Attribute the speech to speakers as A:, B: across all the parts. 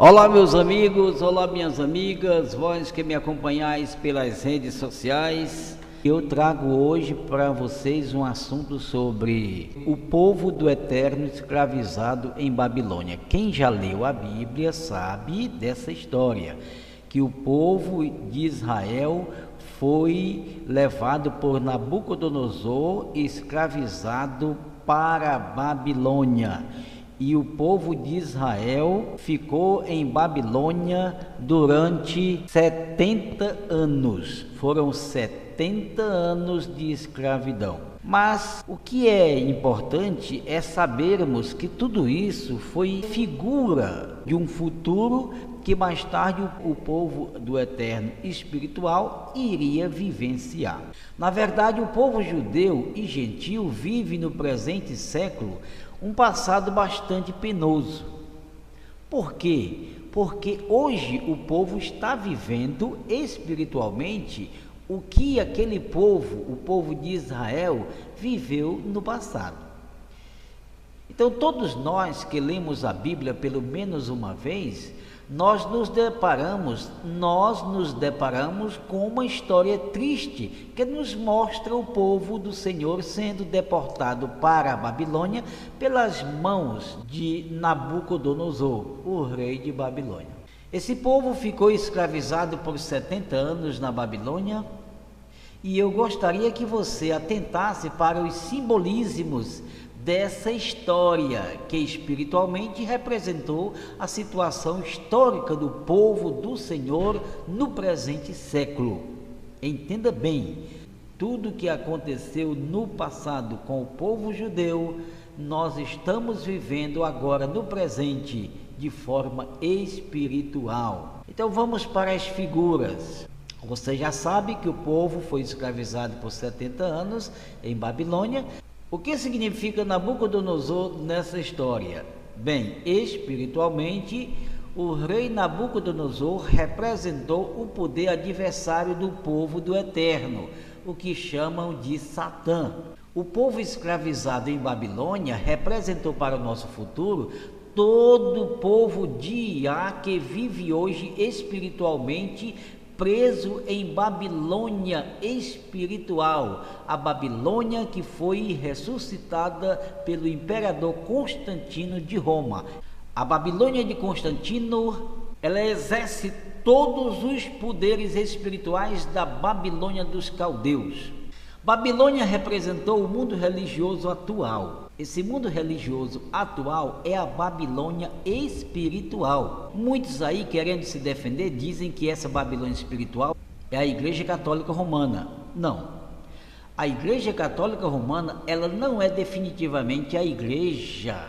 A: Olá meus amigos, olá minhas amigas, vós que me acompanhais pelas redes sociais. Eu trago hoje para vocês um assunto sobre o povo do Eterno escravizado em Babilônia. Quem já leu a Bíblia sabe dessa história, que o povo de Israel foi levado por Nabucodonosor, escravizado para a Babilônia. E o povo de Israel ficou em Babilônia durante 70 anos. Foram 70 anos de escravidão. Mas o que é importante é sabermos que tudo isso foi figura de um futuro que mais tarde o povo do Eterno espiritual iria vivenciar. Na verdade, o povo judeu e gentil vive no presente século um passado bastante penoso. Por quê? Porque hoje o povo está vivendo espiritualmente o que aquele povo, o povo de Israel, viveu no passado. Então, todos nós que lemos a Bíblia pelo menos uma vez, nós nos deparamos com uma história triste que nos mostra o povo do Senhor sendo deportado para a Babilônia pelas mãos de Nabucodonosor, o rei de Babilônia. Esse povo ficou escravizado por 70 anos na Babilônia, e eu gostaria que você atentasse para os simbolismos dessa história, que espiritualmente representou a situação histórica do povo do Senhor no presente século. Entenda bem, tudo o que aconteceu no passado com o povo judeu, nós estamos vivendo agora no presente de forma espiritual. Então vamos para as figuras. Você já sabe que o povo foi escravizado por 70 anos em Babilônia. O que significa Nabucodonosor nessa história? Bem, espiritualmente, o rei Nabucodonosor representou o poder adversário do povo do Eterno, o que chamam de Satã. O povo escravizado em Babilônia representou para o nosso futuro todo o povo de Iá que vive hoje espiritualmente preso em Babilônia espiritual, a Babilônia que foi ressuscitada pelo imperador Constantino de Roma. A Babilônia de Constantino, ela exerce todos os poderes espirituais da Babilônia dos caldeus. Babilônia representou o mundo religioso atual. Esse mundo religioso atual é a Babilônia espiritual. Muitos aí, querendo se defender, dizem que essa Babilônia espiritual é a Igreja Católica Romana. Não. A Igreja Católica Romana, ela não é definitivamente a igreja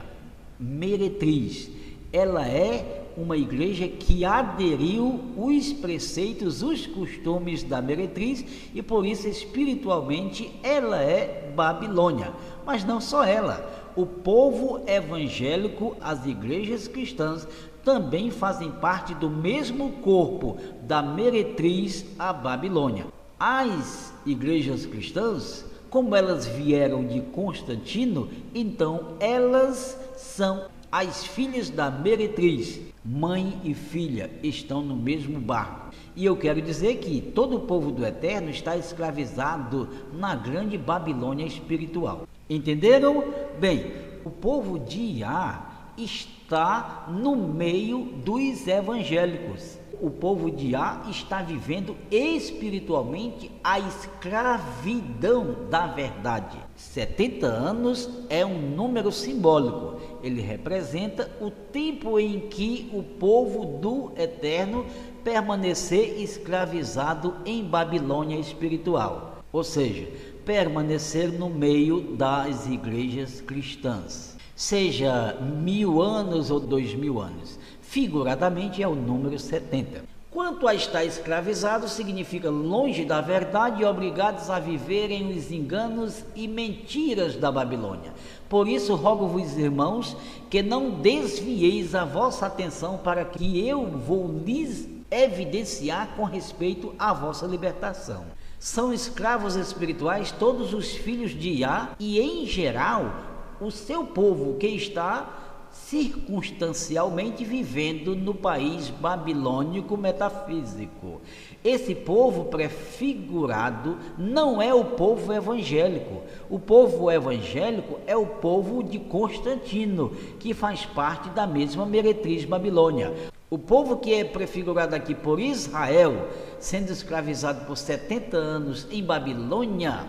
A: meretriz. Ela é uma igreja que aderiu os preceitos, os costumes da meretriz, e por isso espiritualmente ela é Babilônia. Mas não só ela, o povo evangélico, as igrejas cristãs também fazem parte do mesmo corpo da meretriz, a Babilônia. As igrejas cristãs, como elas vieram de Constantino, então elas são as filhas da meretriz. Mãe e filha estão no mesmo barco. E eu quero dizer que todo o povo do Eterno está escravizado na grande Babilônia espiritual. Entenderam? Bem, o povo de Iá está no meio dos evangélicos. O povo de Iá está vivendo espiritualmente a escravidão da verdade. 70 anos é um número simbólico. Ele representa o tempo em que o povo do Eterno permanecer escravizado em Babilônia espiritual. Ou seja, permanecer no meio das igrejas cristãs. Seja 1000 anos ou 2000 anos. Figuradamente é o número 70. Quanto a estar escravizado, significa longe da verdade e obrigados a viverem os enganos e mentiras da Babilônia. Por isso, rogo-vos, irmãos, que não desvieis a vossa atenção para que eu vou lhes evidenciar com respeito à vossa libertação. São escravos espirituais todos os filhos de Iá e, em geral, o seu povo que está circunstancialmente vivendo no país babilônico metafísico. Esse povo prefigurado não é o povo evangélico. O povo evangélico é o povo de Constantino, que faz parte da mesma meretriz Babilônia. O povo que é prefigurado aqui por Israel, sendo escravizado por 70 anos em Babilônia,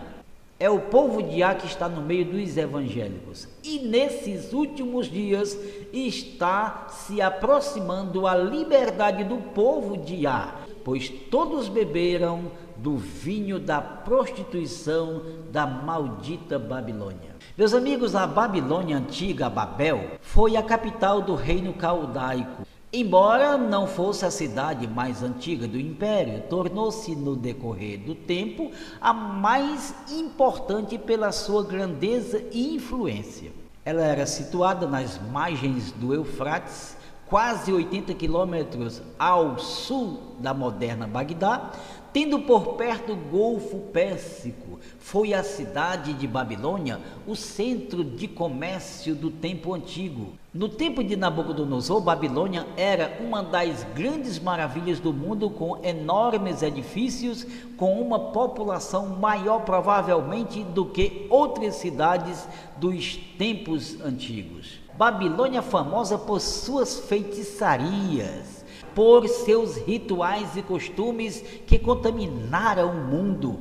A: é o povo de Á que está no meio dos evangélicos. E nesses últimos dias está se aproximando a liberdade do povo de Á, pois todos beberam do vinho da prostituição da maldita Babilônia. Meus amigos, a Babilônia antiga, Babel, foi a capital do reino caldaico. Embora não fosse a cidade mais antiga do império, tornou-se no decorrer do tempo a mais importante pela sua grandeza e influência. Ela era situada nas margens do Eufrates, quase 80 quilômetros ao sul da moderna Bagdá, tendo por perto o Golfo Pérsico. Foi a cidade de Babilônia o centro de comércio do tempo antigo. No tempo de Nabucodonosor, Babilônia era uma das grandes maravilhas do mundo, com enormes edifícios, com uma população maior provavelmente do que outras cidades dos tempos antigos. Babilônia é famosa por suas feitiçarias, por seus rituais e costumes que contaminaram o mundo.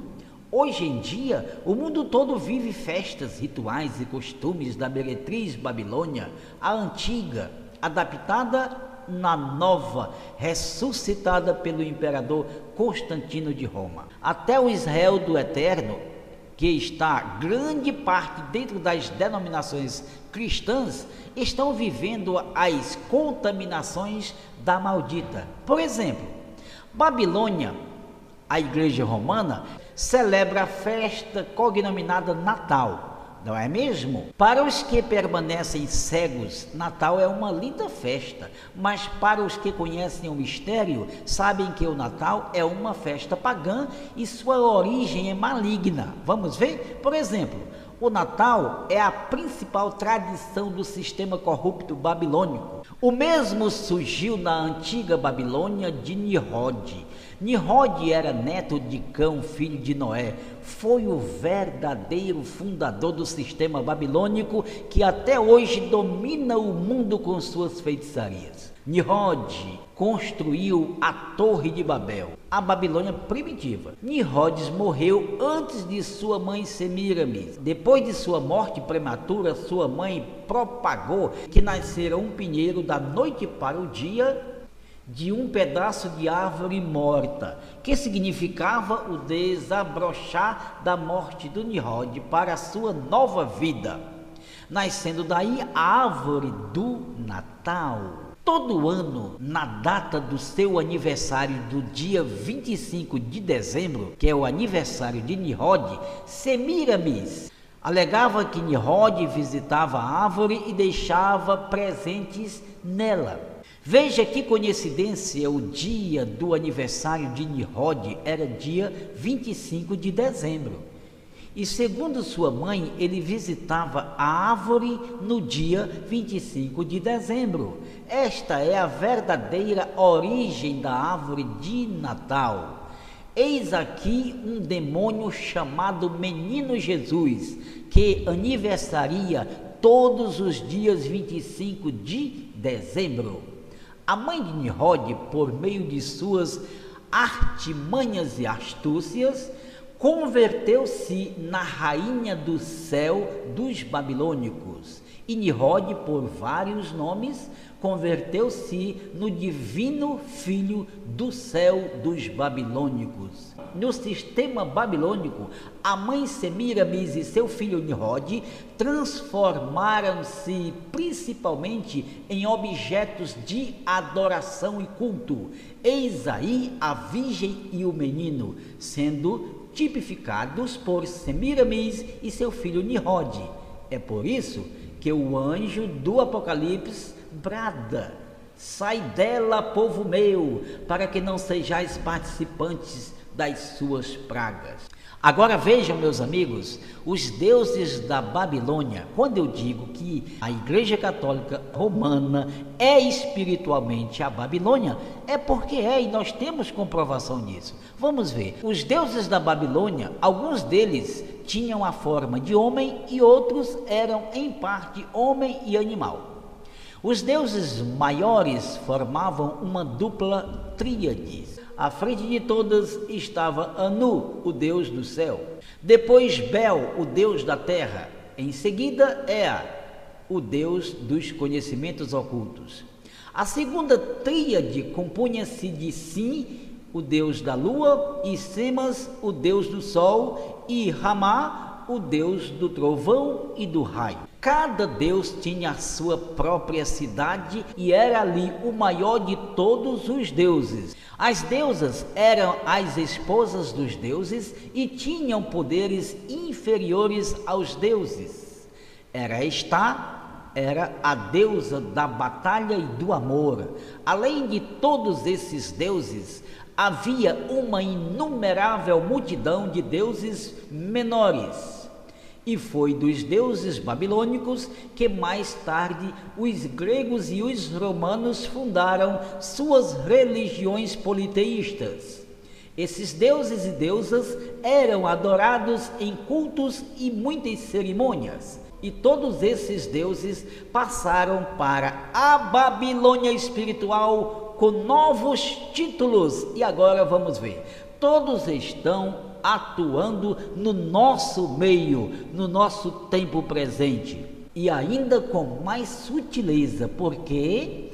A: Hoje em dia, o mundo todo vive festas, rituais e costumes da meretriz Babilônia, a antiga, adaptada na nova, ressuscitada pelo imperador Constantino de Roma. Até o Israel do Eterno, que está grande parte dentro das denominações cristãs, estão vivendo as contaminações da maldita. Por exemplo, Babilônia, a igreja romana, celebra a festa cognominada Natal, não é mesmo? Para os que permanecem cegos, Natal é uma linda festa, mas para os que conhecem o mistério, sabem que o Natal é uma festa pagã e sua origem é maligna. Vamos ver? Por exemplo, o Natal é a principal tradição do sistema corrupto babilônico. O mesmo surgiu na antiga Babilônia de Nimrod. Nimrod era neto de Cão, filho de Noé. Foi o verdadeiro fundador do sistema babilônico que até hoje domina o mundo com suas feitiçarias. Nimrod construiu a Torre de Babel, a Babilônia primitiva. Nimrod morreu antes de sua mãe Semiramis. Depois de sua morte prematura, sua mãe propagou que nascera um pinheiro da noite para o dia de um pedaço de árvore morta, que significava o desabrochar da morte do Nimrod para a sua nova vida, nascendo daí a árvore do Natal. Todo ano, na data do seu aniversário do dia 25 de dezembro, que é o aniversário de Nimrod, Semiramis alegava que Nimrod visitava a árvore e deixava presentes nela. Veja que coincidência, o dia do aniversário de Nimrod era dia 25 de dezembro. E segundo sua mãe, ele visitava a árvore no dia 25 de dezembro. Esta é a verdadeira origem da árvore de Natal. Eis aqui um demônio chamado Menino Jesus, que aniversaria todos os dias 25 de dezembro. A mãe de Nimrod, por meio de suas artimanhas e astúcias, converteu-se na rainha do céu dos babilônicos. E Nimrod, por vários nomes, converteu-se no divino filho do céu dos babilônicos. No sistema babilônico, a mãe Semiramis e seu filho Nimrod transformaram-se principalmente em objetos de adoração e culto. Eis aí a virgem e o menino, sendo tipificados por Semiramis e seu filho Nimrod. É por isso que o anjo do Apocalipse brada: sai dela, povo meu, para que não sejais participantes das suas pragas. Agora vejam, meus amigos, os deuses da Babilônia. Quando eu digo que a Igreja Católica Romana é espiritualmente a Babilônia, é porque e nós temos comprovação disso. Vamos ver. Os deuses da Babilônia, alguns deles tinham a forma de homem e outros eram em parte homem e animal. Os deuses maiores formavam uma dupla tríade. À frente de todas estava Anu, o deus do céu. Depois Bel, o deus da terra. Em seguida Ea, o deus dos conhecimentos ocultos. A segunda tríade compunha-se de Sim, o deus da lua, e Semas, o deus do sol, e Ramá, o deus do trovão e do raio. Cada deus tinha a sua própria cidade e era ali o maior de todos os deuses. As deusas eram as esposas dos deuses e tinham poderes inferiores aos deuses. Era a deusa da batalha e do amor. Além de todos esses deuses, havia uma inumerável multidão de deuses menores. E foi dos deuses babilônicos que mais tarde os gregos e os romanos fundaram suas religiões politeístas. Esses deuses e deusas eram adorados em cultos e muitas cerimônias. E todos esses deuses passaram para a Babilônia espiritual com novos títulos. E agora vamos ver. Todos estão atuando no nosso meio, no nosso tempo presente. E ainda com mais sutileza, porque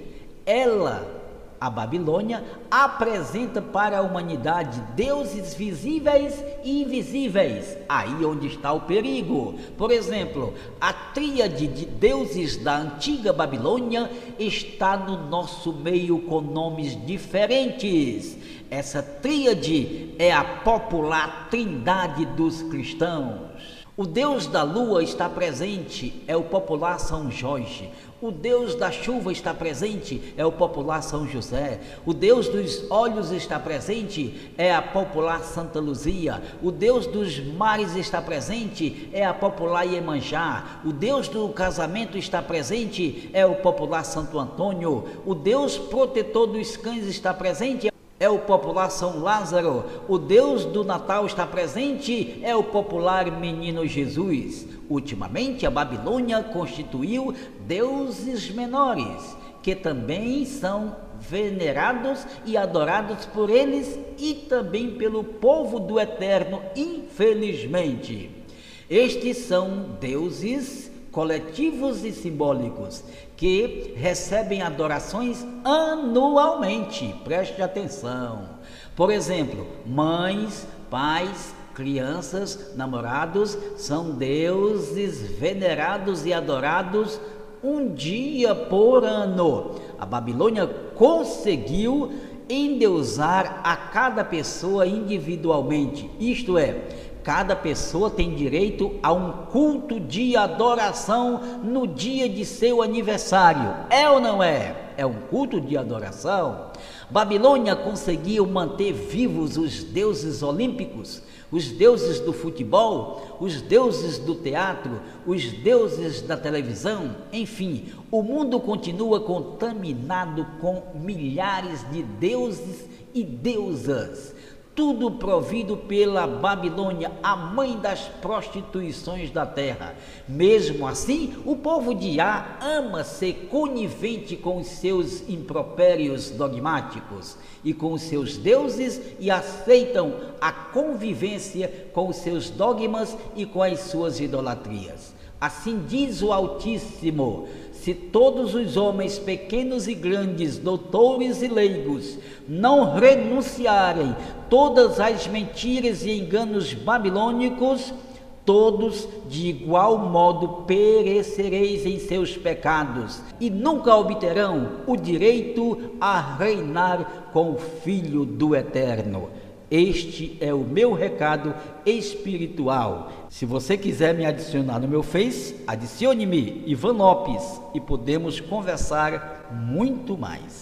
A: a Babilônia, apresenta para a humanidade deuses visíveis e invisíveis. Aí onde está o perigo. Por exemplo, a tríade de deuses da antiga Babilônia está no nosso meio com nomes diferentes. Essa tríade é a popular trindade dos cristãos. O deus da lua está presente, é o popular São Jorge. O deus da chuva está presente, é o popular São José. O deus dos olhos está presente, é a popular Santa Luzia. O deus dos mares está presente, é a popular Iemanjá. O deus do casamento está presente, é o popular Santo Antônio. O deus protetor dos cães está presente, é o popular São Lázaro. O Deus do Natal está presente, é o popular Menino Jesus. Ultimamente, a Babilônia constituiu deuses menores, que também são venerados e adorados por eles e também pelo povo do Eterno, infelizmente. Estes são deuses coletivos e simbólicos que recebem adorações anualmente. Preste atenção. Por exemplo, mães, pais, crianças, namorados são deuses venerados e adorados um dia por ano. A Babilônia conseguiu endeusar a cada pessoa individualmente, isto é, cada pessoa tem direito a um culto de adoração no dia de seu aniversário. É ou não é? É um culto de adoração. Babilônia conseguiu manter vivos os deuses olímpicos, os deuses do futebol, os deuses do teatro, os deuses da televisão, enfim, o mundo continua contaminado com milhares de deuses e deusas. Tudo provido pela Babilônia, a mãe das prostituições da terra. Mesmo assim, o povo de Á ama ser conivente com os seus impropérios dogmáticos e com os seus deuses e aceitam a convivência com os seus dogmas e com as suas idolatrias. Assim diz o Altíssimo: se todos os homens, pequenos e grandes, doutores e leigos, não renunciarem todas as mentiras e enganos babilônicos, todos de igual modo perecereis em seus pecados e nunca obterão o direito a reinar com o Filho do Eterno. Este é o meu recado espiritual. Se você quiser me adicionar no meu Face, adicione-me, Ivan Lopes, e podemos conversar muito mais.